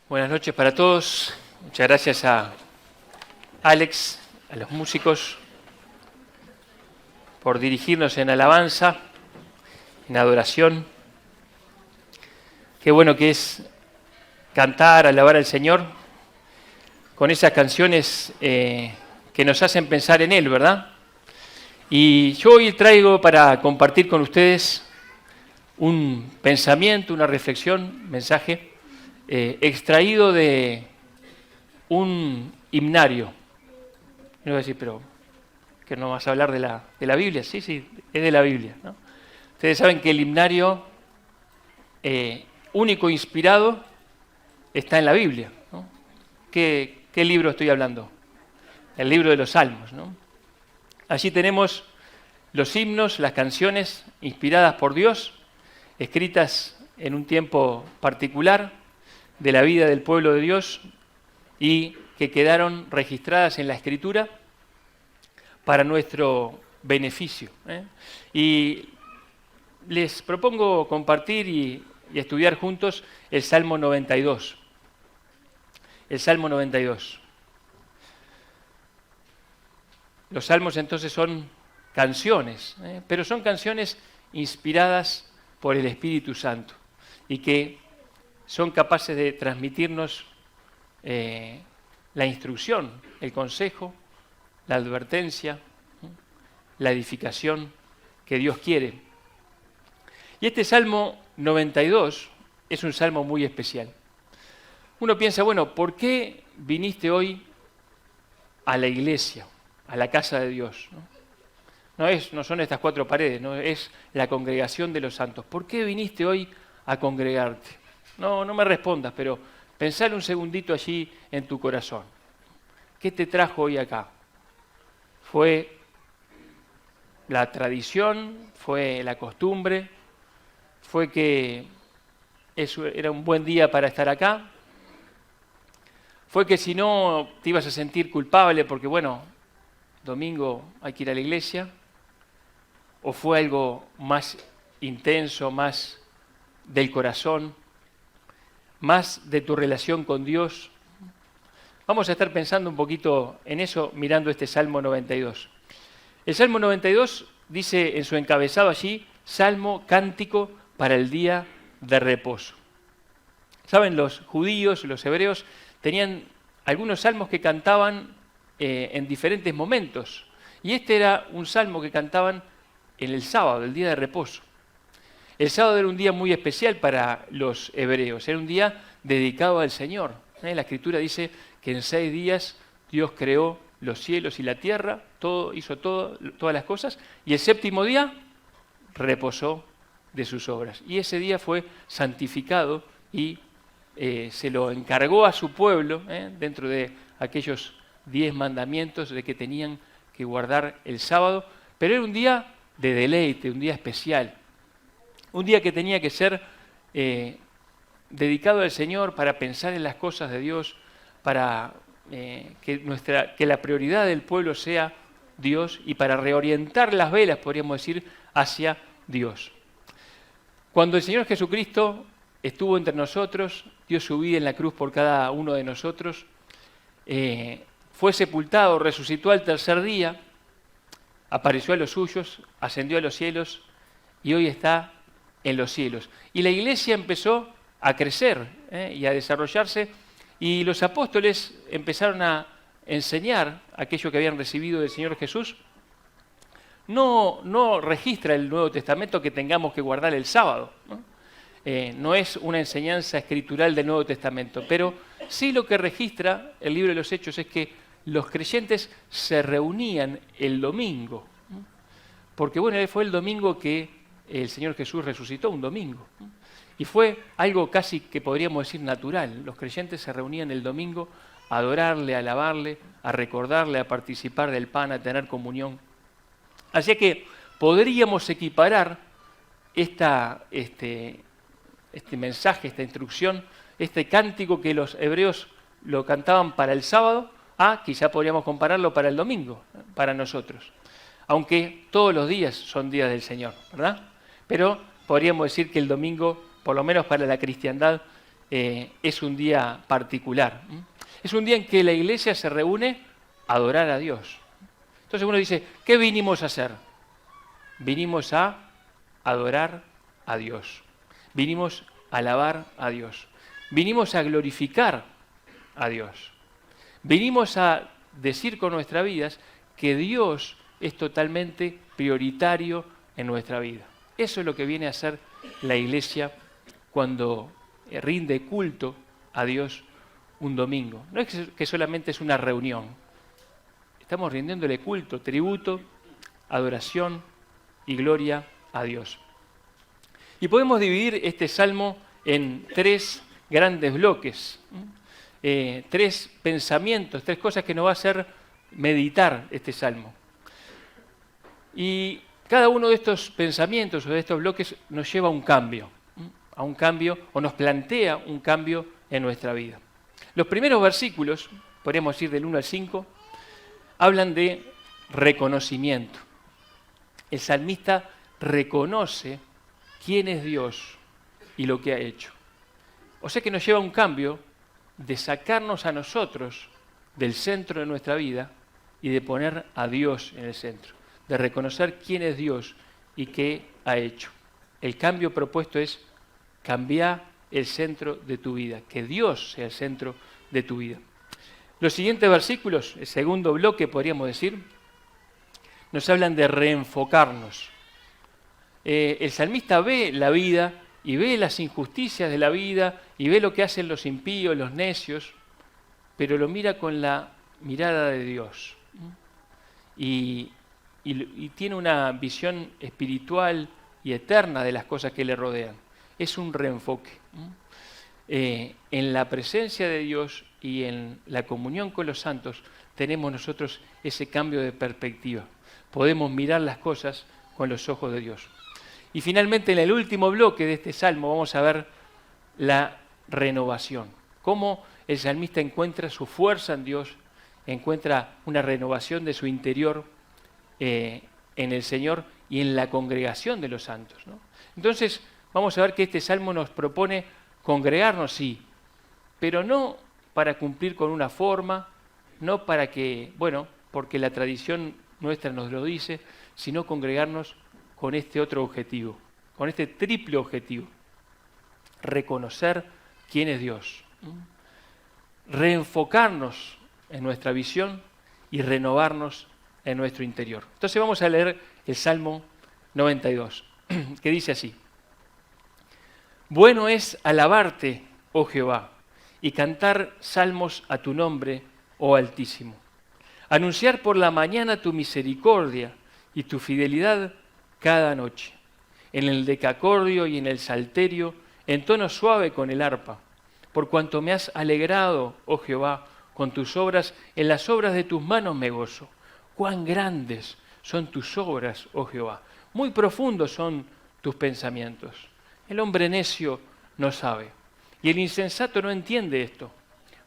Buenas noches para todos. Muchas gracias a Alex, a los músicos, por dirigirnos en alabanza, en adoración. Qué bueno que es cantar, alabar al Señor con esas canciones que nos hacen pensar en Él, ¿verdad? Y yo hoy traigo para compartir con ustedes un pensamiento, una reflexión, mensaje extraído de un himnario. Me voy a decir, pero ¿que no vas a hablar de la Biblia? Sí, es de la Biblia, ¿no? Ustedes saben que el himnario único inspirado está en la Biblia, ¿no? ¿Qué libro estoy hablando? El libro de los Salmos, ¿no? Allí tenemos los himnos, las canciones inspiradas por Dios, escritas en un tiempo particular de la vida del pueblo de Dios y que quedaron registradas en la Escritura para nuestro beneficio. Y les propongo compartir y estudiar juntos el Salmo 92. El Salmo 92. Los salmos entonces son canciones, pero son canciones inspiradas por el Espíritu Santo y que son capaces de transmitirnos la instrucción, el consejo, la advertencia, la edificación que Dios quiere. Y este Salmo 92 es un salmo muy especial. Uno piensa, bueno, ¿por qué viniste hoy a la iglesia, a la casa de Dios? No son estas cuatro paredes, no es la congregación de los santos. ¿Por qué viniste hoy a congregarte? No me respondas, pero pensá un segundito allí en tu corazón. ¿Qué te trajo hoy acá? ¿Fue la tradición? ¿Fue la costumbre? ¿Fue que eso era un buen día para estar acá? ¿Fue que si no te ibas a sentir culpable porque, bueno, domingo hay que ir a la iglesia? ¿O fue algo más intenso, más del corazón, más de tu relación con Dios? Vamos a estar pensando un poquito en eso mirando este Salmo 92. El Salmo 92 dice en su encabezado allí, Salmo cántico para el día de reposo. Saben, los judíos, los hebreos, tenían algunos salmos que cantaban en diferentes momentos. Y este era un salmo que cantaban en el sábado, el día de reposo. El sábado era un día muy especial para los hebreos, era un día dedicado al Señor. La Escritura dice que en 6 días Dios creó los cielos y la tierra, hizo todas las cosas, y el séptimo día reposó de sus obras. Y ese día fue santificado y se lo encargó a su pueblo, dentro de aquellos 10 mandamientos de que tenían que guardar el sábado, pero era un día de deleite, un día especial, un día que tenía que ser dedicado al Señor para pensar en las cosas de Dios, para que la prioridad del pueblo sea Dios y para reorientar las velas, podríamos decir, hacia Dios. Cuando el Señor Jesucristo estuvo entre nosotros, dio su vida en la cruz por cada uno de nosotros, fue sepultado, resucitó al tercer día, apareció a los suyos, ascendió a los cielos y hoy está en los cielos. Y la iglesia empezó a crecer y a desarrollarse y los apóstoles empezaron a enseñar aquello que habían recibido del Señor Jesús. No registra el Nuevo Testamento que tengamos que guardar el sábado, no es una enseñanza escritural del Nuevo Testamento, pero sí lo que registra el libro de los Hechos es que los creyentes se reunían el domingo, porque bueno, fue el domingo que el Señor Jesús resucitó, un domingo, y fue algo casi que podríamos decir natural. Los creyentes se reunían el domingo a adorarle, a alabarle, a recordarle, a participar del pan, a tener comunión. Así que podríamos equiparar este mensaje, esta instrucción, este cántico que los hebreos lo cantaban para el sábado, quizá podríamos compararlo para el domingo, para nosotros. Aunque todos los días son días del Señor, ¿verdad? Pero podríamos decir que el domingo, por lo menos para la cristiandad, es un día particular. Es un día en que la iglesia se reúne a adorar a Dios. Entonces uno dice, ¿qué vinimos a hacer? Vinimos a adorar a Dios. Vinimos a alabar a Dios. Vinimos a glorificar a Dios. Vinimos a decir con nuestras vidas que Dios es totalmente prioritario en nuestra vida. Eso es lo que viene a hacer la iglesia cuando rinde culto a Dios un domingo. No es que solamente es una reunión. Estamos rindiéndole culto, tributo, adoración y gloria a Dios. Y podemos dividir este salmo en 3 grandes bloques, 3 pensamientos, 3 cosas que nos va a hacer meditar este salmo. Y cada uno de estos pensamientos o de estos bloques nos lleva a un cambio o nos plantea un cambio en nuestra vida. Los primeros versículos, podríamos ir del 1 al 5, hablan de reconocimiento. El salmista reconoce quién es Dios y lo que ha hecho. O sea que nos lleva a un cambio de sacarnos a nosotros del centro de nuestra vida y de poner a Dios en el centro, de reconocer quién es Dios y qué ha hecho. El cambio propuesto es cambiar el centro de tu vida, que Dios sea el centro de tu vida. Los siguientes versículos, el segundo bloque podríamos decir, nos hablan de reenfocarnos. El salmista ve la vida y ve las injusticias de la vida y ve lo que hacen los impíos, los necios, pero lo mira con la mirada de Dios. Y tiene una visión espiritual y eterna de las cosas que le rodean. Es un reenfoque. En la presencia de Dios y en la comunión con los santos tenemos nosotros ese cambio de perspectiva. Podemos mirar las cosas con los ojos de Dios. Y finalmente en el último bloque de este salmo vamos a ver la renovación. Cómo el salmista encuentra su fuerza en Dios, encuentra una renovación de su interior en el Señor y en la congregación de los santos, ¿no? Entonces vamos a ver que este salmo nos propone congregarnos, sí, pero no para cumplir con una forma, no para que, porque la tradición nuestra nos lo dice, sino congregarnos con este otro objetivo, con este triple objetivo: reconocer quién es Dios, reenfocarnos en nuestra visión y renovarnos en nuestro interior. Entonces vamos a leer el Salmo 92, que dice así: Bueno es alabarte, oh Jehová, y cantar salmos a tu nombre, oh Altísimo. Anunciar por la mañana tu misericordia y tu fidelidad cada noche, en el decacordio y en el salterio, en tono suave con el arpa, por cuanto me has alegrado, oh Jehová, con tus obras, en las obras de tus manos me gozo. Cuán grandes son tus obras, oh Jehová, muy profundos son tus pensamientos. El hombre necio no sabe, y el insensato no entiende esto.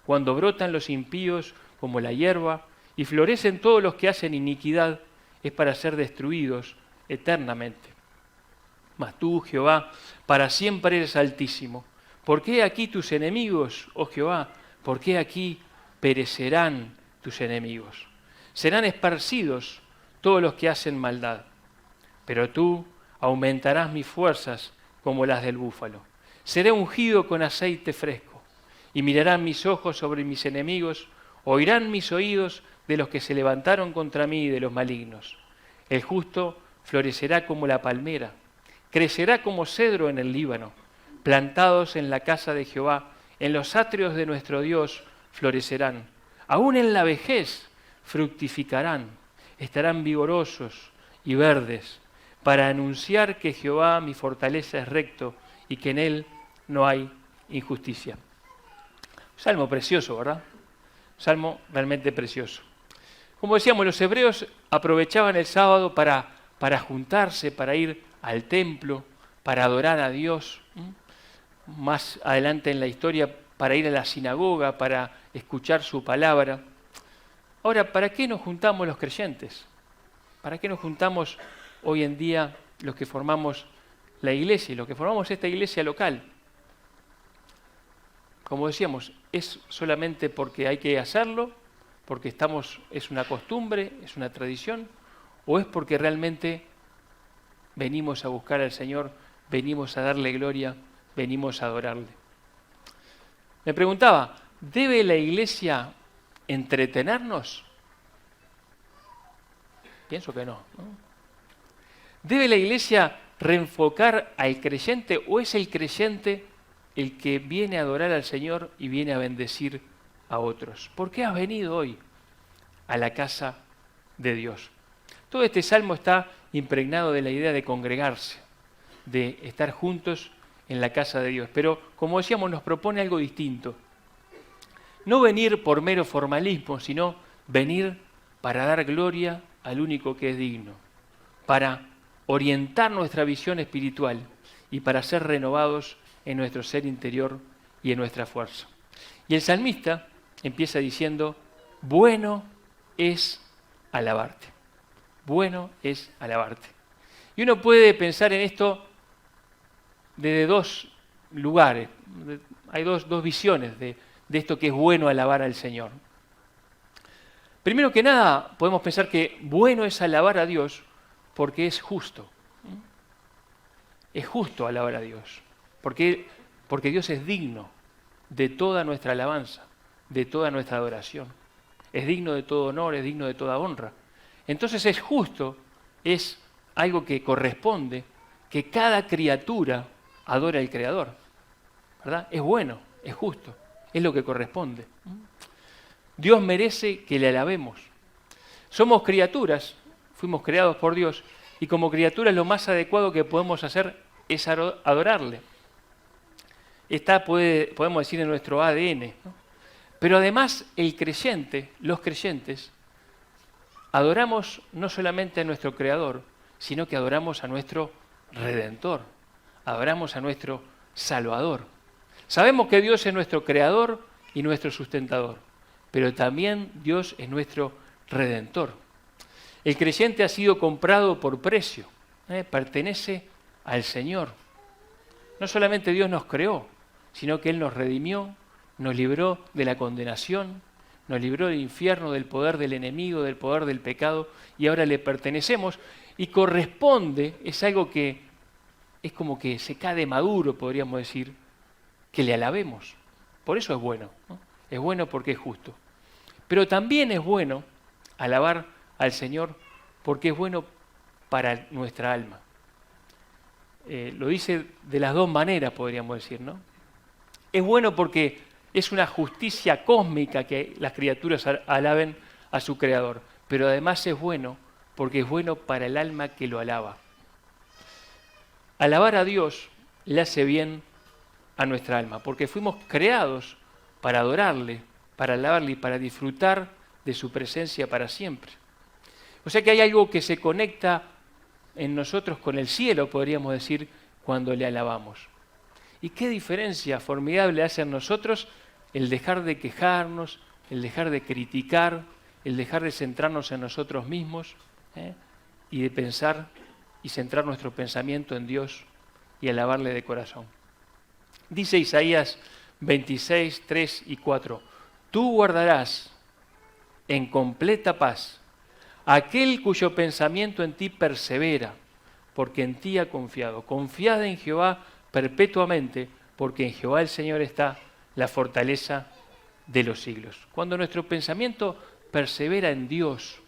Cuando brotan los impíos como la hierba, y florecen todos los que hacen iniquidad, es para ser destruidos eternamente. Mas tú, Jehová, para siempre eres altísimo. ¿Por qué aquí tus enemigos, oh Jehová? ¿Por qué aquí perecerán tus enemigos? Serán esparcidos todos los que hacen maldad. Pero tú aumentarás mis fuerzas como las del búfalo. Seré ungido con aceite fresco, y mirarán mis ojos sobre mis enemigos, oirán mis oídos de los que se levantaron contra mí y de los malignos. El justo florecerá como la palmera, crecerá como cedro en el Líbano, plantados en la casa de Jehová, en los atrios de nuestro Dios florecerán. Aún en la vejez fructificarán, estarán vigorosos y verdes, para anunciar que Jehová mi fortaleza es recto y que en él no hay injusticia. Salmo precioso, ¿verdad? Salmo realmente precioso. Como decíamos, los hebreos aprovechaban el sábado para juntarse, para ir al templo, para adorar a Dios. Más adelante en la historia, para ir a la sinagoga, para escuchar su palabra. Ahora, ¿para qué nos juntamos los creyentes? ¿Para qué nos juntamos hoy en día los que formamos la iglesia y los que formamos esta iglesia local? como decíamos, ¿es solamente porque hay que hacerlo, porque es una costumbre, es una tradición, o es porque realmente venimos a buscar al Señor, venimos a darle gloria, venimos a adorarle? Me preguntaba, ¿debe la iglesia entretenernos? Pienso que no, ¿no? ¿Debe la iglesia reenfocar al creyente o es el creyente el que viene a adorar al Señor y viene a bendecir a otros? ¿Por qué has venido hoy a la casa de Dios? Todo este salmo está impregnado de la idea de congregarse, de estar juntos en la casa de Dios. Pero, como decíamos, nos propone algo distinto. No venir por mero formalismo, sino venir para dar gloria al único que es digno, para orientar nuestra visión espiritual y para ser renovados en nuestro ser interior y en nuestra fuerza. Y el salmista empieza diciendo, bueno es alabarte, bueno es alabarte. Y uno puede pensar en esto desde dos lugares, hay dos visiones de esto que es bueno alabar al Señor. Primero que nada, podemos pensar que bueno es alabar a Dios porque es justo. Es justo alabar a Dios, porque Dios es digno de toda nuestra alabanza, de toda nuestra adoración. Es digno de todo honor, es digno de toda honra. Entonces es justo, es algo que corresponde, que cada criatura adore al Creador. ¿Verdad? Es bueno, es justo, es lo que corresponde. Dios merece que le alabemos. Somos criaturas, fuimos creados por Dios, y como criaturas lo más adecuado que podemos hacer es adorarle. Podemos decir, en nuestro ADN, ¿no? Pero además el creyente, los creyentes, adoramos no solamente a nuestro Creador, sino que adoramos a nuestro Redentor, adoramos a nuestro Salvador. Sabemos que Dios es nuestro Creador y nuestro sustentador, pero también Dios es nuestro Redentor. El creyente ha sido comprado por precio, pertenece al Señor. No solamente Dios nos creó, sino que Él nos redimió, nos libró de la condenación, nos libró del infierno, del poder del enemigo, del poder del pecado, y ahora le pertenecemos y corresponde, es algo que es como que se cae de maduro, podríamos decir, que le alabemos. Por eso es bueno, ¿no? Es bueno porque es justo. Pero también es bueno alabar al Señor porque es bueno para nuestra alma. Lo dice de las dos maneras, podríamos decir, ¿no? Es bueno porque es una justicia cósmica que las criaturas alaben a su Creador, pero además es bueno porque es bueno para el alma que lo alaba. Alabar a Dios le hace bien a nuestra alma, porque fuimos creados para adorarle, para alabarle y para disfrutar de su presencia para siempre. O sea que hay algo que se conecta en nosotros con el cielo, podríamos decir, cuando le alabamos. ¿Y qué diferencia formidable hace en nosotros el dejar de quejarnos, el dejar de criticar, el dejar de centrarnos en nosotros mismos y de pensar y centrar nuestro pensamiento en Dios y alabarle de corazón? Dice Isaías 26, 3 y 4, tú guardarás en completa paz aquel cuyo pensamiento en ti persevera, porque en ti ha confiado. Confiad en Jehová perpetuamente, porque en Jehová el Señor está la fortaleza de los siglos. Cuando nuestro pensamiento persevera en Dios,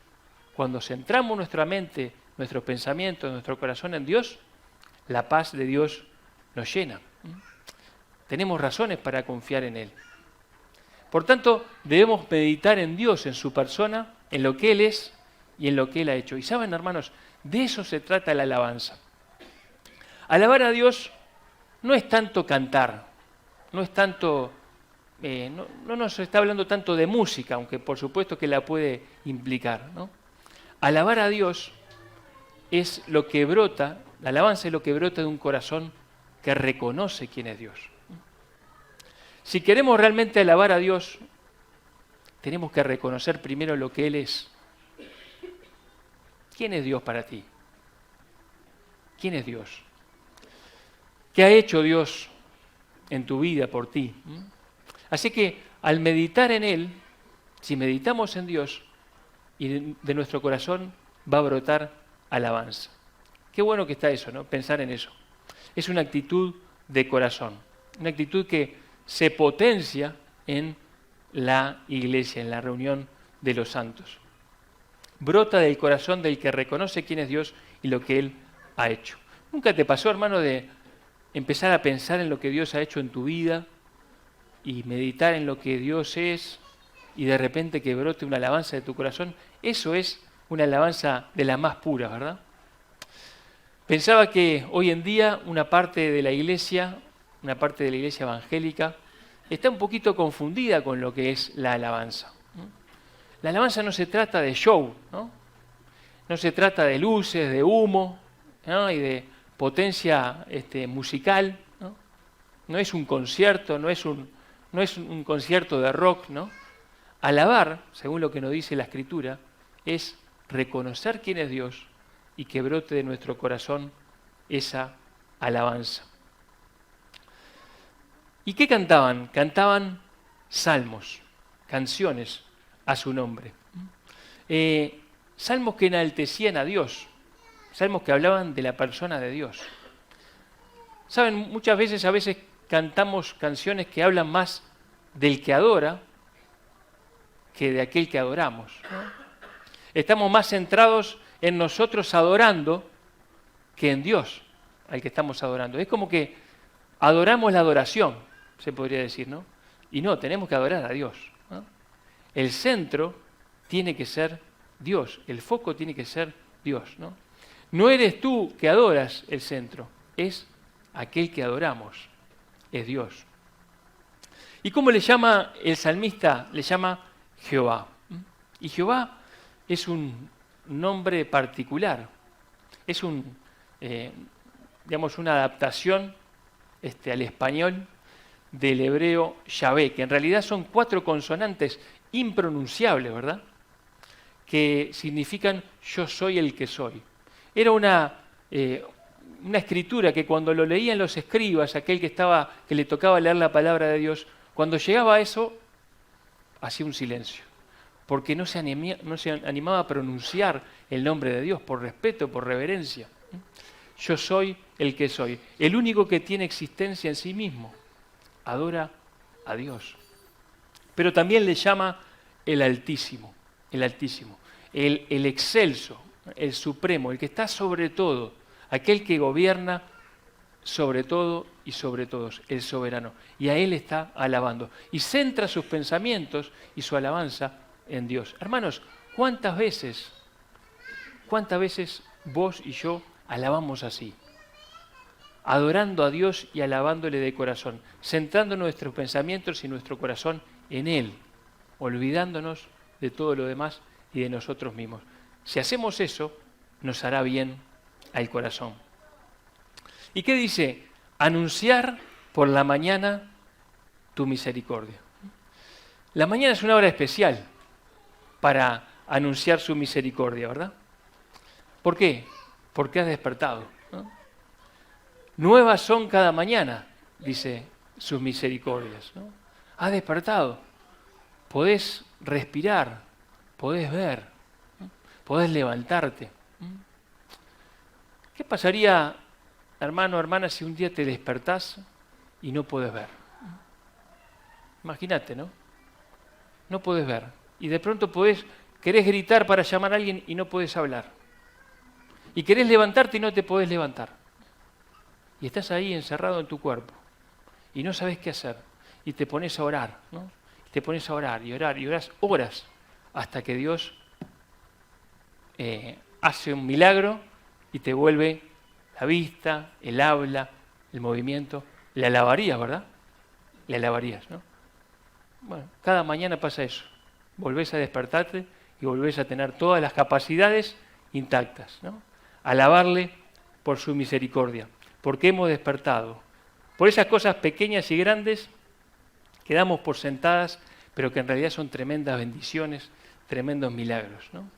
cuando centramos nuestra mente, nuestro pensamiento, nuestro corazón en Dios, la paz de Dios nos llena. Tenemos razones para confiar en Él. Por tanto, debemos meditar en Dios, en su persona, en lo que Él es y en lo que Él ha hecho. Y saben, hermanos, de eso se trata la alabanza. Alabar a Dios no es tanto cantar, no es tanto, no nos está hablando tanto de música, aunque por supuesto que la puede implicar, ¿no? Alabar a Dios es lo que brota, la alabanza es lo que brota de un corazón que reconoce quién es Dios. Si queremos realmente alabar a Dios, tenemos que reconocer primero lo que Él es. ¿Quién es Dios para ti? ¿Quién es Dios? ¿Qué ha hecho Dios en tu vida por ti? Así que al meditar en Él, si meditamos en Dios, y de nuestro corazón va a brotar alabanza. Qué bueno que está eso, ¿no? Pensar en eso. Es una actitud de corazón, una actitud que se potencia en la iglesia, en la reunión de los santos. Brota del corazón del que reconoce quién es Dios y lo que Él ha hecho. ¿Nunca te pasó, hermano, de empezar a pensar en lo que Dios ha hecho en tu vida y meditar en lo que Dios es y de repente que brote una alabanza de tu corazón? Eso es una alabanza de la más pura, ¿verdad? Pensaba que hoy en día una parte de la iglesia evangélica, está un poquito confundida con lo que es la alabanza. La alabanza no se trata de show, ¿no? No se trata de luces, de humo, ¿no? Y de potencia musical, ¿no? No es un concierto, no es un concierto de rock, ¿no? Alabar, según lo que nos dice la Escritura, es reconocer quién es Dios y que brote de nuestro corazón esa alabanza. ¿Y qué cantaban? Cantaban salmos, canciones a su nombre. Salmos que enaltecían a Dios, salmos que hablaban de la persona de Dios. Saben, muchas veces, a veces cantamos canciones que hablan más del que adora que de aquel que adoramos, ¿no? Estamos más centrados en nosotros adorando que en Dios al que estamos adorando. Es como que adoramos la adoración, se podría decir, ¿no? Y no, tenemos que adorar a Dios, ¿no? El centro tiene que ser Dios, el foco tiene que ser Dios, ¿no? No eres tú que adoras el centro, es aquel que adoramos, es Dios. ¿Y cómo le llama el salmista? Le llama Jehová. Y Jehová es un nombre particular, es una adaptación al español del hebreo Yahvé, que en realidad son 4 consonantes impronunciables, ¿verdad? Que significan yo soy el que soy. Era una escritura que cuando lo leían los escribas, aquel que le tocaba leer la palabra de Dios, cuando llegaba a eso, hacía un silencio, porque no se animaba a pronunciar el nombre de Dios por respeto, por reverencia. Yo soy el que soy, el único que tiene existencia en sí mismo. Adora a Dios. Pero también le llama el Altísimo, el excelso, el supremo, el que está sobre todo, aquel que gobierna sobre todo y sobre todos, el soberano. Y a Él está alabando. Y centra sus pensamientos y su alabanza en Dios. Hermanos, ¿cuántas veces vos y yo alabamos así? Adorando a Dios y alabándole de corazón, centrando nuestros pensamientos y nuestro corazón en Él, olvidándonos de todo lo demás y de nosotros mismos. Si hacemos eso, nos hará bien al corazón. ¿Y qué dice? Anunciar por la mañana tu misericordia. La mañana es una hora especial para anunciar su misericordia, ¿verdad? ¿Por qué? Porque has despertado, ¿no? Nuevas son cada mañana, dice sus misericordias, ¿no? Has despertado, podés respirar, podés ver, ¿no? Podés levantarte. ¿Qué pasaría, hermano o hermana, si un día te despertás y no podés ver? Imagínate, ¿no? No podés ver. Y de pronto querés gritar para llamar a alguien y no podés hablar. Y querés levantarte y no te podés levantar. Y estás ahí encerrado en tu cuerpo. Y no sabés qué hacer. Y te pones a orar, ¿no? Y te pones a orar y orás horas hasta que Dios hace un milagro y te vuelve la vista, el habla, el movimiento. Le alabarías, ¿verdad? Le alabarías, ¿no? Bueno, cada mañana pasa eso. Volvés a despertarte y volvés a tener todas las capacidades intactas, ¿no? Alabarle por su misericordia, porque hemos despertado. Por esas cosas pequeñas y grandes que damos por sentadas, pero que en realidad son tremendas bendiciones, tremendos milagros, ¿no?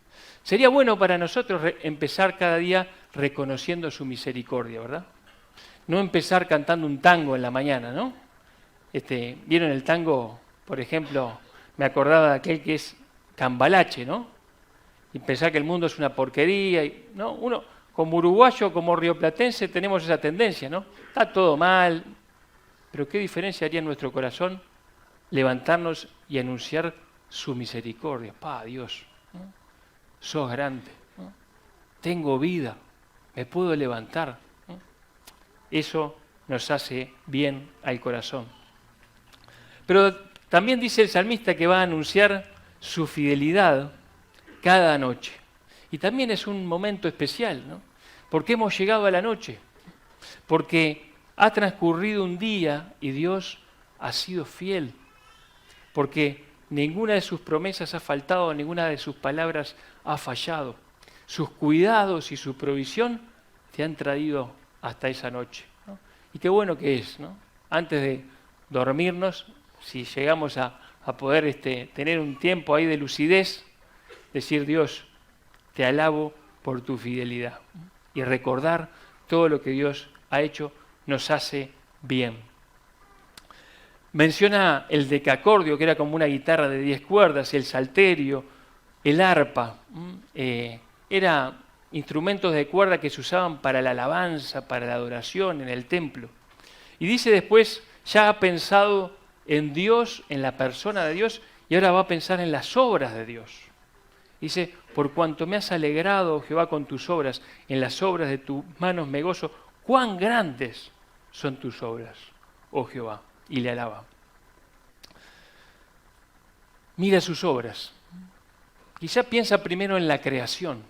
Sería bueno para nosotros empezar cada día reconociendo su misericordia, ¿verdad? No empezar cantando un tango en la mañana, ¿no? ¿Vieron el tango por ejemplo, me acordaba de aquel que es cambalache, ¿no? Y pensar que el mundo es una porquería, ¿no? Uno, como uruguayo, como rioplatense, tenemos esa tendencia, ¿no? Está todo mal, pero ¿qué diferencia haría en nuestro corazón levantarnos y anunciar su misericordia? ¡Pah, Dios! ¿No? Sos grande, ¿no? Tengo vida, me puedo levantar, ¿no? Eso nos hace bien al corazón. Pero también dice el salmista que va a anunciar su fidelidad cada noche. Y también es un momento especial, ¿no? Porque hemos llegado a la noche, porque ha transcurrido un día y Dios ha sido fiel, porque ninguna de sus promesas ha faltado, ninguna de sus palabras ha fallado. Sus cuidados y su provisión te han traído hasta esa noche, ¿no? Y qué bueno que es, ¿no? Antes de dormirnos, si llegamos a poder tener un tiempo ahí de lucidez, decir: Dios, te alabo por tu fidelidad. Y recordar todo lo que Dios ha hecho nos hace bien. Menciona el decacordio, que era como una guitarra de 10 cuerdas, el salterio, el arpa. Eran instrumentos de cuerda que se usaban para la alabanza, para la adoración en el templo. Y dice después, ya ha pensado en Dios, en la persona de Dios, y ahora va a pensar en las obras de Dios. Dice: por cuanto me has alegrado, Jehová, con tus obras, en las obras de tus manos me gozo. Cuán grandes son tus obras, oh Jehová. Y le alaba. Mira sus obras. Quizá piensa primero en la creación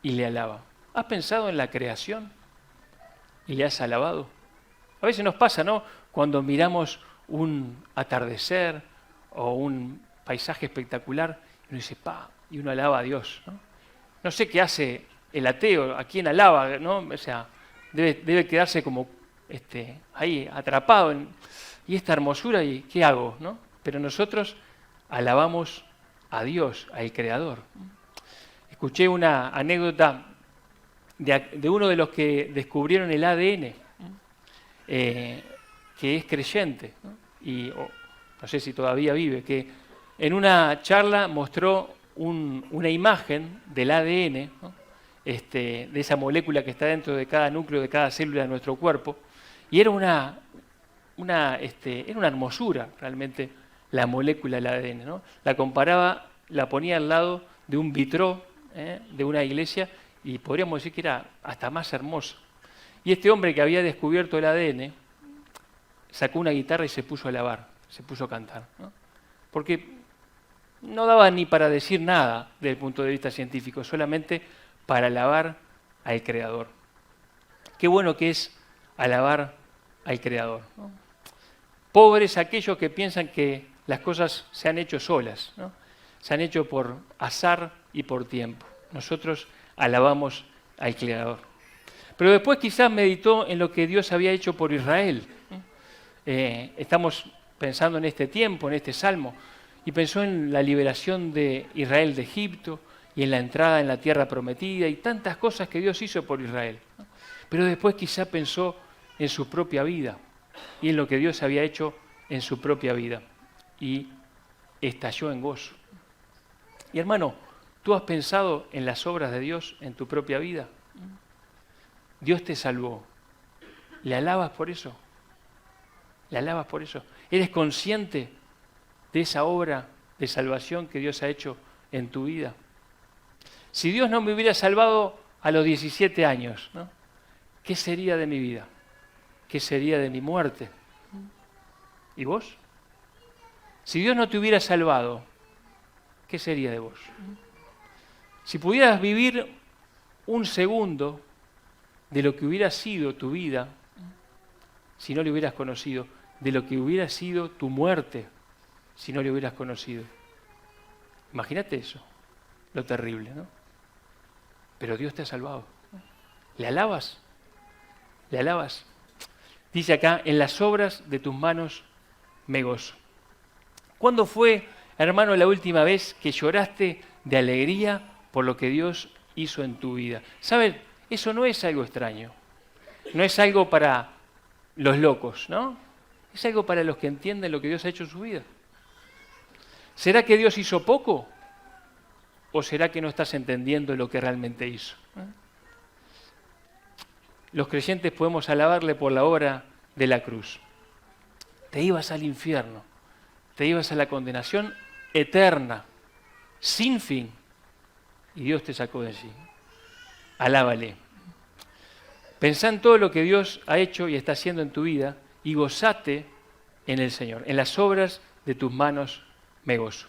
y le alaba. ¿Has pensado en la creación y le has alabado? A veces nos pasa, ¿no? Cuando miramos un atardecer o un paisaje espectacular, uno dice: ¡pa! Y uno alaba a Dios, ¿no? No sé qué hace el ateo, a quién alaba, ¿no? O sea, debe quedarse como ahí atrapado y esta hermosura, ¿y qué hago, no? Pero nosotros alabamos a Dios, al Creador. Escuché una anécdota de uno de los que descubrieron el ADN, que es creyente, ¿no? Y no sé si todavía vive, que en una charla mostró una imagen del ADN, ¿no? De esa molécula que está dentro de cada núcleo, de cada célula de nuestro cuerpo, y era era una hermosura realmente la molécula del ADN, ¿no? La comparaba, la ponía al lado de un vitró de una iglesia y podríamos decir que era hasta más hermoso. Y este hombre que había descubierto el ADN sacó una guitarra y se puso a alabar, se puso a cantar, ¿no? Porque no daba ni para decir nada desde el punto de vista científico, solamente para alabar al Creador. Qué bueno que es alabar al Creador, ¿no? Pobres aquellos que piensan que las cosas se han hecho solas, ¿no? Se han hecho por azar y por tiempo. Nosotros alabamos al Creador. Pero después quizás meditó en lo que Dios había hecho por Israel, ¿no? Estamos pensando en este tiempo, en este salmo, y pensó en la liberación de Israel de Egipto y en la entrada en la tierra prometida y tantas cosas que Dios hizo por Israel, ¿no? Pero después quizá pensó en su propia vida y en lo que Dios había hecho en su propia vida y estalló en gozo. Y hermano, ¿tú has pensado en las obras de Dios en tu propia vida? Dios te salvó. ¿Le alabas por eso? ¿Le alabas por eso? ¿Eres consciente de esa obra de salvación que Dios ha hecho en tu vida? Si Dios no me hubiera salvado a los 17 años, ¿no? ¿Qué sería de mi vida? ¿Qué sería de mi muerte? ¿Y vos? Si Dios no te hubiera salvado, ¿qué sería de vos? Si pudieras vivir un segundo de lo que hubiera sido tu vida, si no le hubieras conocido, de lo que hubiera sido tu muerte, si no le hubieras conocido. Imagínate eso, lo terrible, ¿no? Pero Dios te ha salvado. ¿Le alabas? ¿Le alabas? Dice acá: en las obras de tus manos me gozo. ¿Cuándo fue, hermano, la última vez que lloraste de alegría por lo que Dios hizo en tu vida? ¿Sabes? Eso no es algo extraño. No es algo para los locos, ¿no? Es algo para los que entienden lo que Dios ha hecho en su vida. ¿Será que Dios hizo poco? ¿O será que no estás entendiendo lo que realmente hizo? Los creyentes podemos alabarle por la obra de la cruz. Te ibas al infierno, te ibas a la condenación eterna, sin fin, y Dios te sacó de allí. Alábale. Pensá en todo lo que Dios ha hecho y está haciendo en tu vida y gozate en el Señor. En las obras de tus manos me gozo.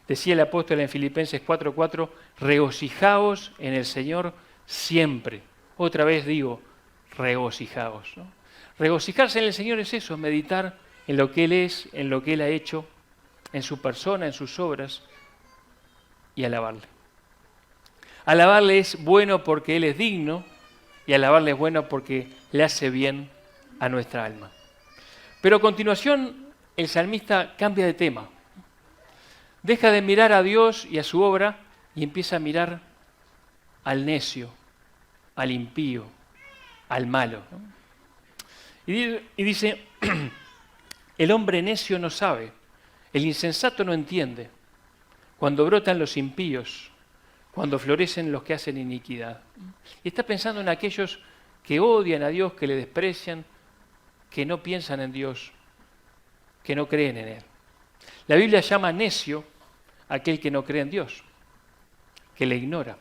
Decía el apóstol en Filipenses 4:4, regocijaos en el Señor siempre. Otra vez digo, regocijaos, ¿no? Regocijarse en el Señor es eso, meditar en lo que Él es, en lo que Él ha hecho, en su persona, en sus obras, y alabarle. Alabarle es bueno porque Él es digno, y alabarle es bueno porque le hace bien a nuestra alma. Pero a continuación, el salmista cambia de tema. Deja de mirar a Dios y a su obra y empieza a mirar al necio, al impío, al malo, ¿no? Y dice, el hombre necio no sabe, el insensato no entiende, cuando brotan los impíos, cuando florecen los que hacen iniquidad. Y está pensando en aquellos que odian a Dios, que le desprecian, que no piensan en Dios, que no creen en Él. La Biblia llama necio a aquel que no cree en Dios, que le ignora.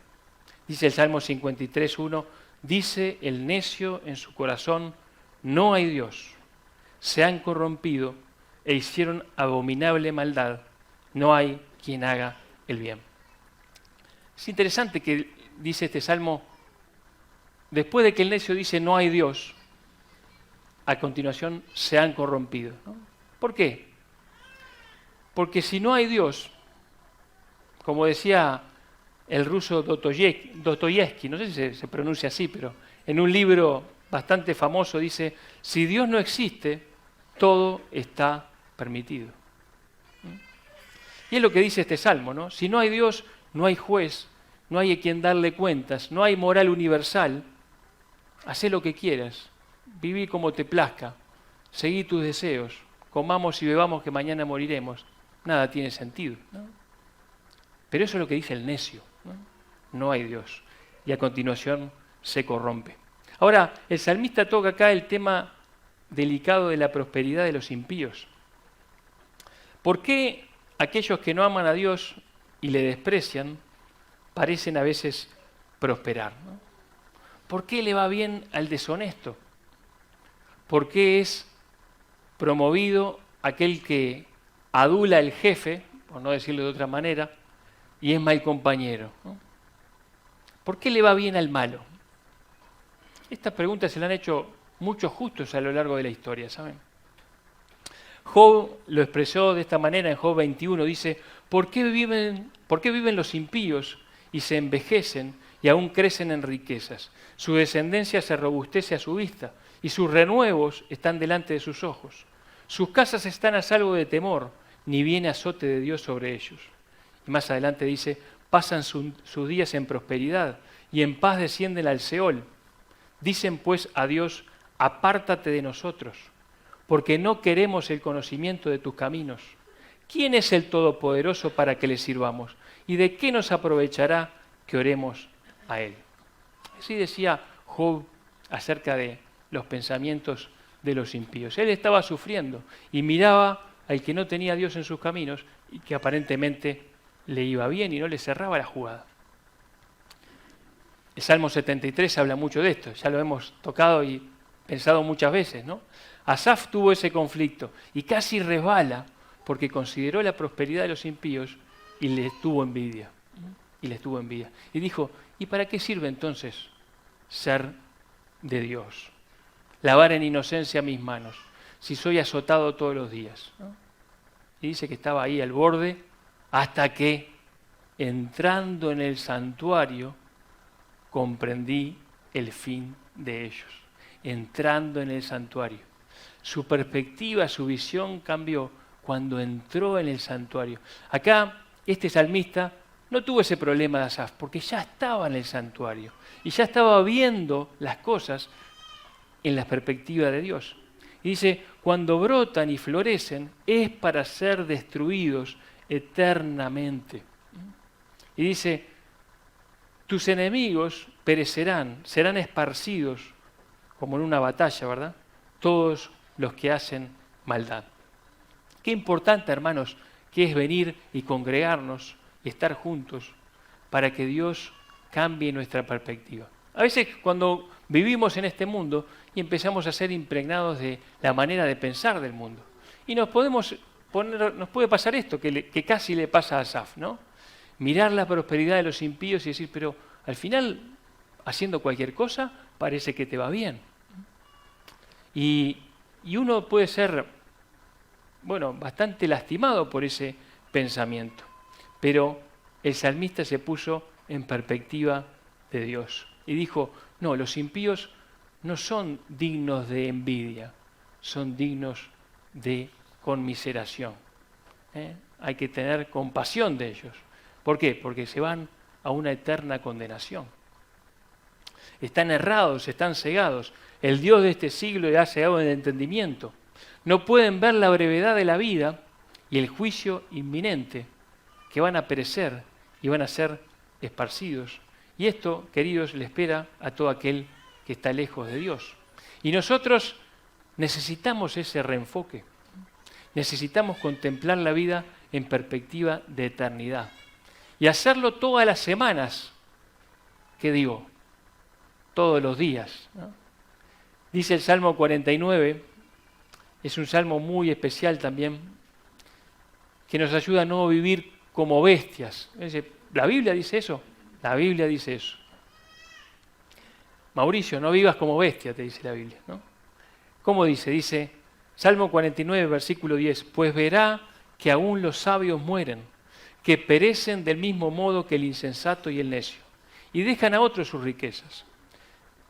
Dice el Salmo 53:1, dice el necio en su corazón, no hay Dios, se han corrompido e hicieron abominable maldad, no hay quien haga el bien. Es interesante que dice este Salmo, después de que el necio dice no hay Dios, a continuación se han corrompido, ¿no? ¿Por qué? Porque si no hay Dios, como decía el ruso Dostoyevsky, no sé si se pronuncia así, pero en un libro bastante famoso dice, si Dios no existe, todo está permitido. Y es lo que dice este salmo, ¿no? Si no hay Dios, no hay juez, no hay a quien darle cuentas, no hay moral universal, hacé lo que quieras, viví como te plazca, seguí tus deseos, comamos y bebamos que mañana moriremos, nada tiene sentido, ¿no? Pero eso es lo que dice el necio, ¿no? No hay Dios. Y a continuación se corrompe. Ahora, el salmista toca acá el tema delicado de la prosperidad de los impíos. ¿Por qué aquellos que no aman a Dios y le desprecian parecen a veces prosperar, ¿no? ¿Por qué le va bien al deshonesto? ¿Por qué es promovido aquel que adula al jefe, por no decirlo de otra manera, y es mal compañero, ¿no? ¿Por qué le va bien al malo? Estas preguntas se le han hecho muchos justos a lo largo de la historia, ¿saben? Job lo expresó de esta manera en Job 21, dice, ¿por qué viven los impíos y se envejecen y aún crecen en riquezas? Su descendencia se robustece a su vista y sus renuevos están delante de sus ojos. Sus casas están a salvo de temor, ni viene azote de Dios sobre ellos. Y más adelante dice, pasan sus días en prosperidad y en paz descienden al Seol. Dicen pues a Dios, apártate de nosotros, porque no queremos el conocimiento de tus caminos. ¿Quién es el Todopoderoso para que le sirvamos? ¿Y de qué nos aprovechará que oremos a Él? Así decía Job acerca de los pensamientos de los impíos. Él estaba sufriendo y miraba al que no tenía a Dios en sus caminos y que aparentemente le iba bien y no le cerraba la jugada. El Salmo 73 habla mucho de esto, ya lo hemos tocado y pensado muchas veces, ¿no? Asaf tuvo ese conflicto y casi resbala porque consideró la prosperidad de los impíos y les tuvo envidia. Y dijo, ¿y para qué sirve entonces ser de Dios? Lavar en inocencia mis manos, si soy azotado todos los días, ¿no? Y dice que estaba ahí al borde hasta que, entrando en el santuario, comprendí el fin de ellos. Entrando en el santuario. Su perspectiva, su visión cambió cuando entró en el santuario. Acá, este salmista no tuvo ese problema de Asaf, porque ya estaba en el santuario y ya estaba viendo las cosas en la perspectiva de Dios. Y dice, cuando brotan y florecen es para ser destruidos eternamente. Y dice, tus enemigos perecerán, serán esparcidos como en una batalla, ¿verdad? Todos los que hacen maldad. Qué importante, hermanos, que es venir y congregarnos y estar juntos para que Dios cambie nuestra perspectiva. A veces cuando vivimos en este mundo y empezamos a ser impregnados de la manera de pensar del mundo. Y nos puede pasar esto que casi le pasa a Asaf, ¿no? Mirar la prosperidad de los impíos y decir, pero al final, haciendo cualquier cosa, parece que te va bien. Y uno puede ser, bueno, bastante lastimado por ese pensamiento. Pero el salmista se puso en perspectiva de Dios y dijo, no, los impíos no son dignos de envidia, son dignos de conmiseración. Hay que tener compasión de ellos. ¿Por qué? Porque se van a una eterna condenación. Están errados, están cegados. El Dios de este siglo le ha cegado el entendimiento. No pueden ver la brevedad de la vida y el juicio inminente, que van a perecer y van a ser esparcidos. Y esto, queridos, le espera a todo aquel que está lejos de Dios. Y nosotros necesitamos ese reenfoque. Necesitamos contemplar la vida en perspectiva de eternidad. Y hacerlo todas las semanas, ¿qué digo? Todos los días, ¿no? Dice el Salmo 49, es un salmo muy especial también, que nos ayuda a no vivir como bestias. ¿La Biblia dice eso? La Biblia dice eso. Mauricio, no vivas como bestia, te dice la Biblia, ¿no? ¿Cómo dice? Dice, Salmo 49, versículo 10, pues verá que aún los sabios mueren, que perecen del mismo modo que el insensato y el necio, y dejan a otros sus riquezas.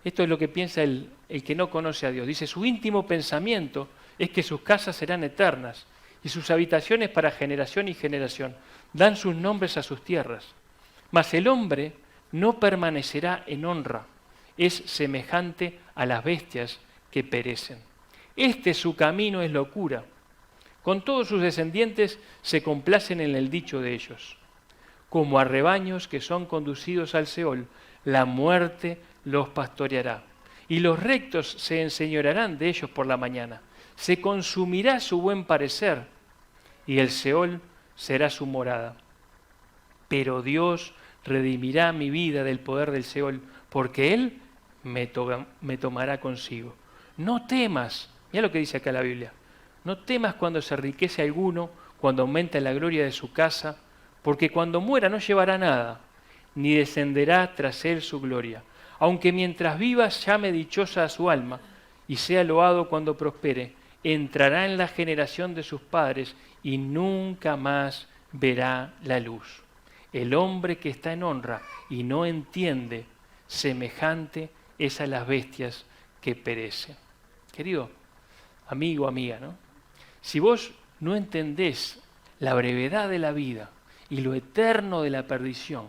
Esto es lo que piensa el que no conoce a Dios. Dice, su íntimo pensamiento es que sus casas serán eternas y sus habitaciones para generación y generación. Dan sus nombres a sus tierras. Mas el hombre no permanecerá en honra. Es semejante a las bestias que perecen. Su camino es locura. Con todos sus descendientes se complacen en el dicho de ellos. Como a rebaños que son conducidos al Seol, la muerte los pastoreará. Y los rectos se enseñorearán de ellos por la mañana. Se consumirá su buen parecer, y el Seol será su morada. Pero Dios redimirá mi vida del poder del Seol, porque Él me tomará consigo. No temas, mira lo que dice acá la Biblia, no temas cuando se enriquece alguno, cuando aumenta la gloria de su casa, porque cuando muera no llevará nada, ni descenderá tras él su gloria. Aunque mientras viva llame dichosa a su alma, y sea loado cuando prospere, entrará en la generación de sus padres, y nunca más verá la luz. El hombre que está en honra y no entiende, semejante es a las bestias que perecen. Querido amigo, amiga, ¿no? Si vos no entendés la brevedad de la vida y lo eterno de la perdición,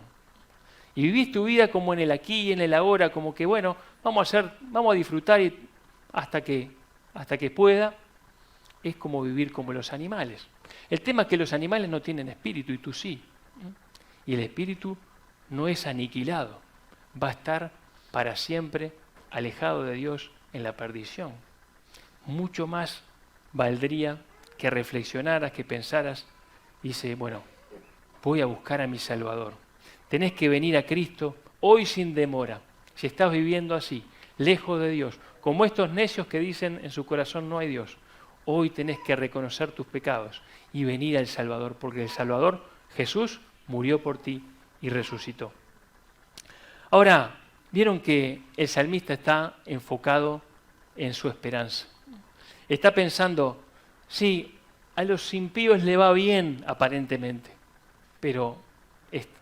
y vivís tu vida como en el aquí y en el ahora, como que bueno, vamos a disfrutar hasta que pueda, es como vivir como los animales. El tema es que los animales no tienen espíritu y tú sí. Y el espíritu no es aniquilado, va a estar para siempre alejado de Dios en la perdición. Mucho más valdría que reflexionaras, que pensaras, y dice, bueno, voy a buscar a mi Salvador. Tenés que venir a Cristo hoy sin demora. Si estás viviendo así, lejos de Dios, como estos necios que dicen en su corazón no hay Dios, hoy tenés que reconocer tus pecados y venir al Salvador, porque el Salvador, Jesús, murió por ti y resucitó. Ahora, vieron que el salmista está enfocado en su esperanza. Está pensando, sí, a los impíos le va bien aparentemente, pero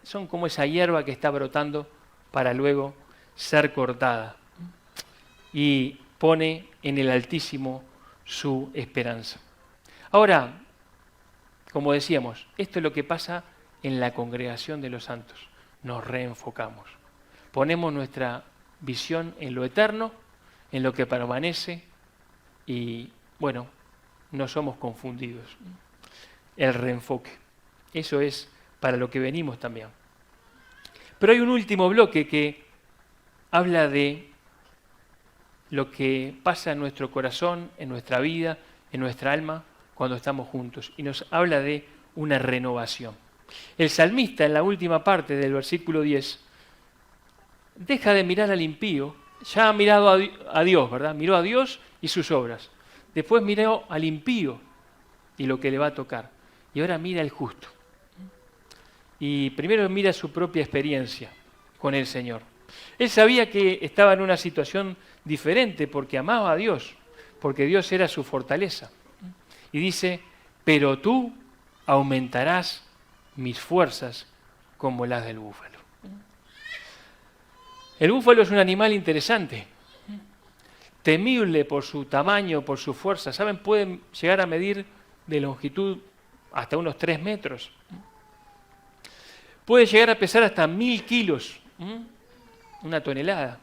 son como esa hierba que está brotando para luego ser cortada. Y pone en el Altísimo su esperanza. Ahora, como decíamos, esto es lo que pasa en la congregación de los santos. Nos reenfocamos. Ponemos nuestra visión en lo eterno, en lo que permanece, y bueno, no somos confundidos. El reenfoque. Eso es para lo que venimos también. Pero hay un último bloque que habla de lo que pasa en nuestro corazón, en nuestra vida, en nuestra alma, cuando estamos juntos. Y nos habla de una renovación. El salmista, en la última parte del versículo 10, deja de mirar al impío. Ya ha mirado a Dios, ¿verdad? Miró a Dios y sus obras. Después miró al impío y lo que le va a tocar. Y ahora mira al justo. Y primero mira su propia experiencia con el Señor. Él sabía que estaba en una situación diferente porque amaba a Dios, porque Dios era su fortaleza. Y dice, pero tú aumentarás mis fuerzas como las del búfalo. El búfalo es un animal interesante, temible por su tamaño, por su fuerza. ¿Saben? Pueden llegar a medir de longitud hasta unos 3 metros. Puede llegar a pesar hasta 1000 kilos, 1 tonelada.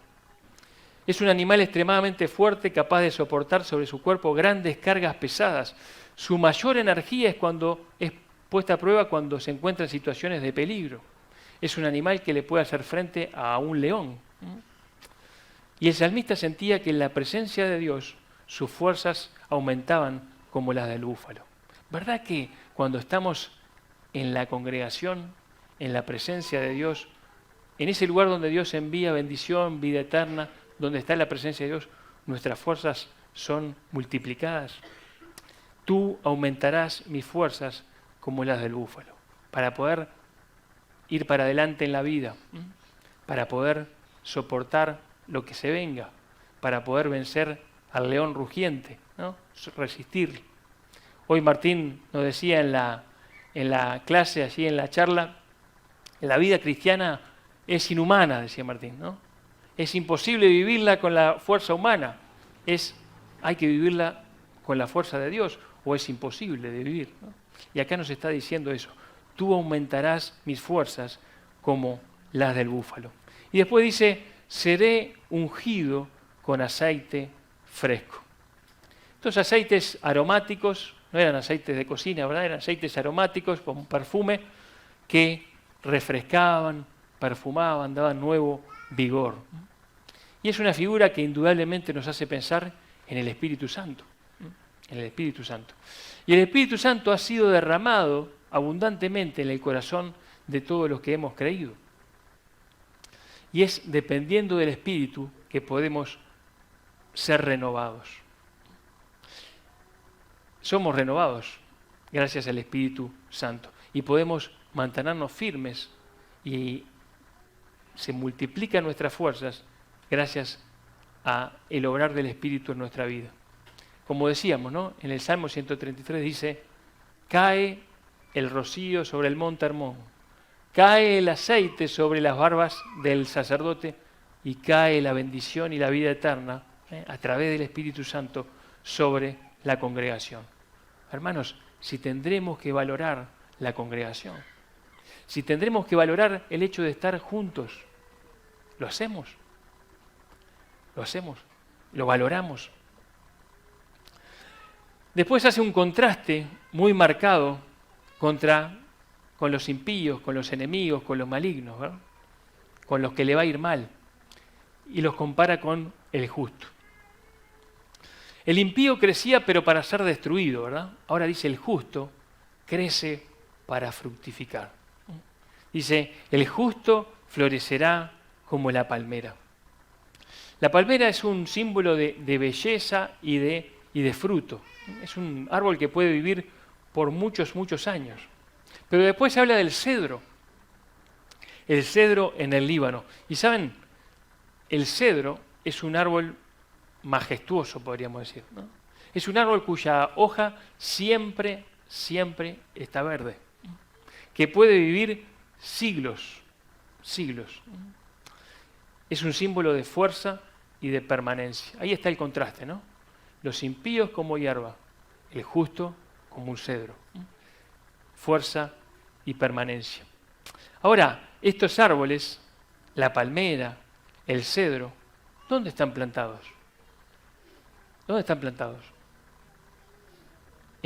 Es un animal extremadamente fuerte, capaz de soportar sobre su cuerpo grandes cargas pesadas. Su mayor energía es cuando es puesta a prueba cuando se encuentra en situaciones de peligro. Es un animal que le puede hacer frente a un león. Y el salmista sentía que en la presencia de Dios sus fuerzas aumentaban como las del búfalo. ¿Verdad que cuando estamos en la congregación, en la presencia de Dios, en ese lugar donde Dios envía bendición, vida eterna, donde está la presencia de Dios, nuestras fuerzas son multiplicadas? Tú aumentarás mis fuerzas como las del búfalo, para poder ir para adelante en la vida, para poder soportar lo que se venga, para poder vencer al león rugiente, ¿no? Resistir. Hoy Martín nos decía en la clase, allí en la charla, la vida cristiana es inhumana, decía Martín, ¿no? Es imposible vivirla con la fuerza humana, hay que vivirla con la fuerza de Dios, o es imposible de vivir, ¿no? Y acá nos está diciendo eso, tú aumentarás mis fuerzas como las del búfalo. Y después dice, seré ungido con aceite fresco. Estos aceites aromáticos, no eran aceites de cocina, ¿verdad? Eran aceites aromáticos con perfume que refrescaban, perfumaban, daban nuevo vigor. Y es una figura que indudablemente nos hace pensar en el Espíritu Santo. En el Espíritu Santo. Y el Espíritu Santo ha sido derramado abundantemente en el corazón de todos los que hemos creído. Y es dependiendo del Espíritu que podemos ser renovados. Somos renovados gracias al Espíritu Santo y podemos mantenernos firmes y se multiplican nuestras fuerzas gracias a el obrar del Espíritu en nuestra vida. Como decíamos, ¿no? En el Salmo 133 dice, cae el rocío sobre el monte Hermón, cae el aceite sobre las barbas del sacerdote y cae la bendición y la vida eterna a través del Espíritu Santo sobre la congregación. Hermanos, si tendremos que valorar la congregación, si tendremos que valorar el hecho de estar juntos, ¿lo hacemos? ¿Lo hacemos? ¿Lo valoramos? Después hace un contraste muy marcado con los impíos, con los enemigos, con los malignos, ¿verdad? Con los que le va a ir mal. Y los compara con el justo. El impío crecía pero para ser destruido, ¿verdad? Ahora dice el justo crece para fructificar. Dice, el justo florecerá como la palmera. La palmera es un símbolo de belleza y de fruto. Es un árbol que puede vivir por muchos, muchos años. Pero después habla del cedro. El cedro en el Líbano. Y saben, el cedro es un árbol majestuoso, podríamos decir, ¿no? Es un árbol cuya hoja siempre, siempre está verde. Que puede vivir siglos, siglos. Es un símbolo de fuerza y de permanencia. Ahí está el contraste, ¿no? Los impíos como hierba, el justo como un cedro. Fuerza y permanencia. Ahora, estos árboles, la palmera, el cedro, ¿dónde están plantados? ¿Dónde están plantados?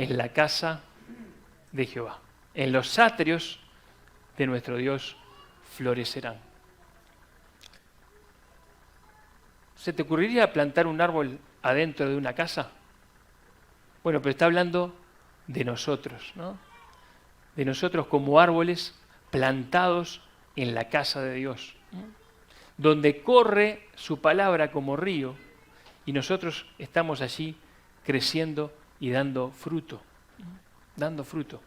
en la casa de Jehová. En los atrios de nuestro Dios florecerán. ¿Se te ocurriría plantar un árbol adentro de una casa? Bueno, pero está hablando de nosotros, ¿no? De nosotros como árboles plantados en la casa de Dios, ¿no? Donde corre su palabra como río y nosotros estamos allí creciendo y dando fruto, ¿no? Dando fruto.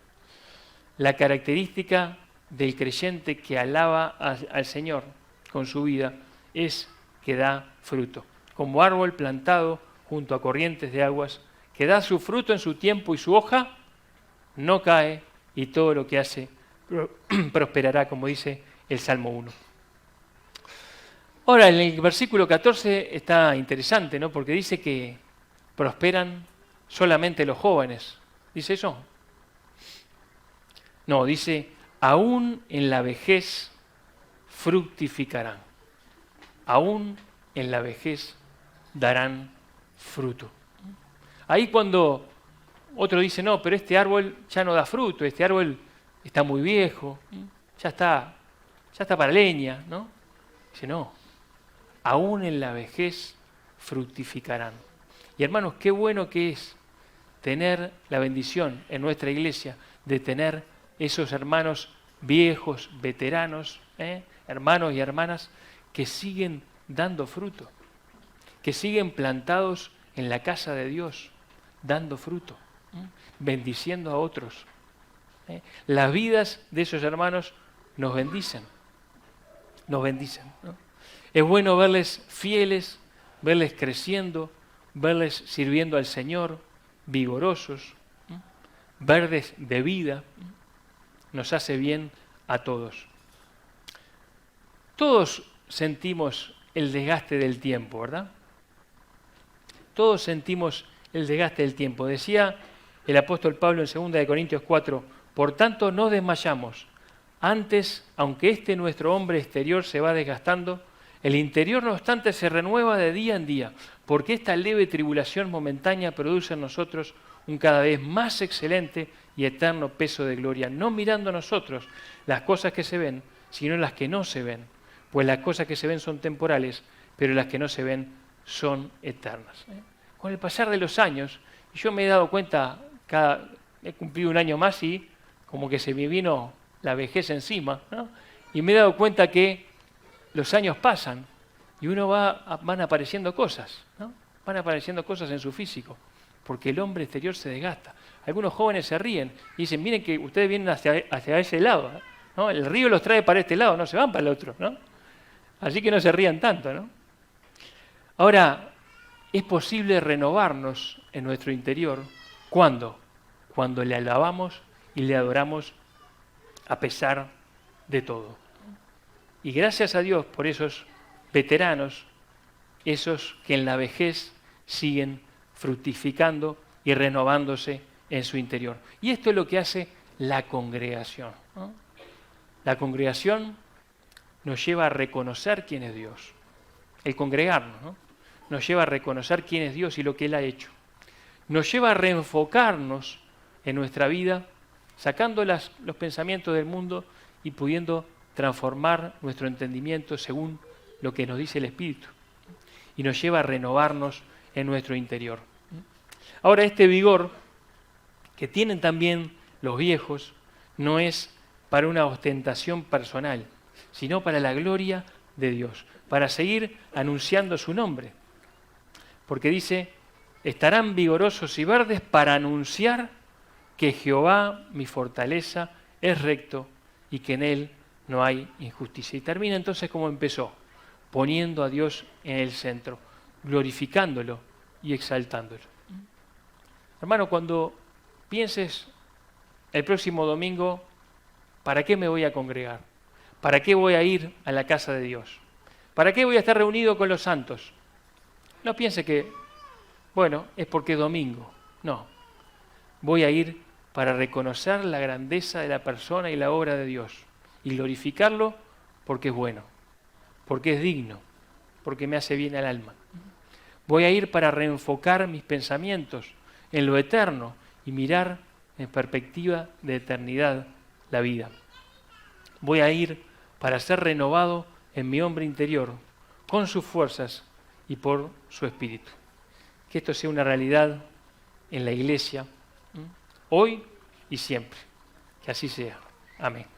La característica del creyente que alaba al Señor con su vida es que da fruto. Como árbol plantado junto a corrientes de aguas, que da su fruto en su tiempo y su hoja no cae y todo lo que hace prosperará, como dice el Salmo 1. Ahora, en el versículo 14 está interesante, ¿no? Porque dice que prosperan solamente los jóvenes. ¿Dice eso? No, dice, aún en la vejez fructificarán. Aún en la vejez darán fruto. Ahí cuando otro dice, no, pero este árbol ya no da fruto, este árbol está muy viejo, ya está para leña, ¿no? Dice, no, aún en la vejez fructificarán. Y hermanos, qué bueno que es tener la bendición en nuestra iglesia de tener esos hermanos viejos, veteranos, hermanos y hermanas que siguen dando fruto, que siguen plantados en la casa de Dios, dando fruto, bendiciendo a otros. Las vidas de esos hermanos nos bendicen, ¿no? Es bueno verles fieles, verles creciendo, verles sirviendo al Señor, vigorosos, verdes de vida, nos hace bien a todos. Todos sentimos el desgaste del tiempo, ¿verdad? Todos sentimos el desgaste del tiempo. Decía el apóstol Pablo en 2 Corintios 4, por tanto no desmayamos. Antes, aunque este nuestro hombre exterior se va desgastando, el interior no obstante se renueva de día en día, porque esta leve tribulación momentánea produce en nosotros un cada vez más excelente y eterno peso de gloria, no mirando nosotros las cosas que se ven, sino las que no se ven, pues las cosas que se ven son temporales, pero las que no se ven son eternas. Con el pasar de los años, yo me he dado cuenta, he cumplido un año más y como que se me vino la vejez encima, ¿no? Y me he dado cuenta que los años pasan y van apareciendo cosas, ¿no? Van apareciendo cosas en su físico, porque el hombre exterior se desgasta. Algunos jóvenes se ríen y dicen, miren que ustedes vienen hacia ese lado, ¿no? El río los trae para este lado, no se van para el otro, ¿no? Así que no se rían tanto, ¿no? Ahora, es posible renovarnos en nuestro interior. ¿Cuándo? Cuando le alabamos y le adoramos a pesar de todo. Y gracias a Dios por esos veteranos, esos que en la vejez siguen fructificando y renovándose en su interior. Y esto es lo que hace la congregación, ¿no? La congregación nos lleva a reconocer quién es Dios. El congregarnos, ¿no? Nos lleva a reconocer quién es Dios y lo que Él ha hecho. Nos lleva a reenfocarnos en nuestra vida, sacando los pensamientos del mundo y pudiendo transformar nuestro entendimiento según lo que nos dice el Espíritu. Y nos lleva a renovarnos en nuestro interior. Ahora, este vigor que tienen también los viejos no es para una ostentación personal, sino para la gloria de Dios, para seguir anunciando su nombre. Porque dice, estarán vigorosos y verdes para anunciar que Jehová, mi fortaleza, es recto y que en Él no hay injusticia. Y termina entonces como empezó, poniendo a Dios en el centro, glorificándolo y exaltándolo. Hermano, cuando pienses el próximo domingo, ¿para qué me voy a congregar? ¿Para qué voy a ir a la casa de Dios? ¿Para qué voy a estar reunido con los santos? No piense que, bueno, es porque es domingo. No, voy a ir para reconocer la grandeza de la persona y la obra de Dios y glorificarlo porque es bueno, porque es digno, porque me hace bien al alma. Voy a ir para reenfocar mis pensamientos en lo eterno y mirar en perspectiva de eternidad la vida. Voy a ir para ser renovado en mi hombre interior, con sus fuerzas y por su espíritu. Que esto sea una realidad en la Iglesia, hoy y siempre. Que así sea. Amén.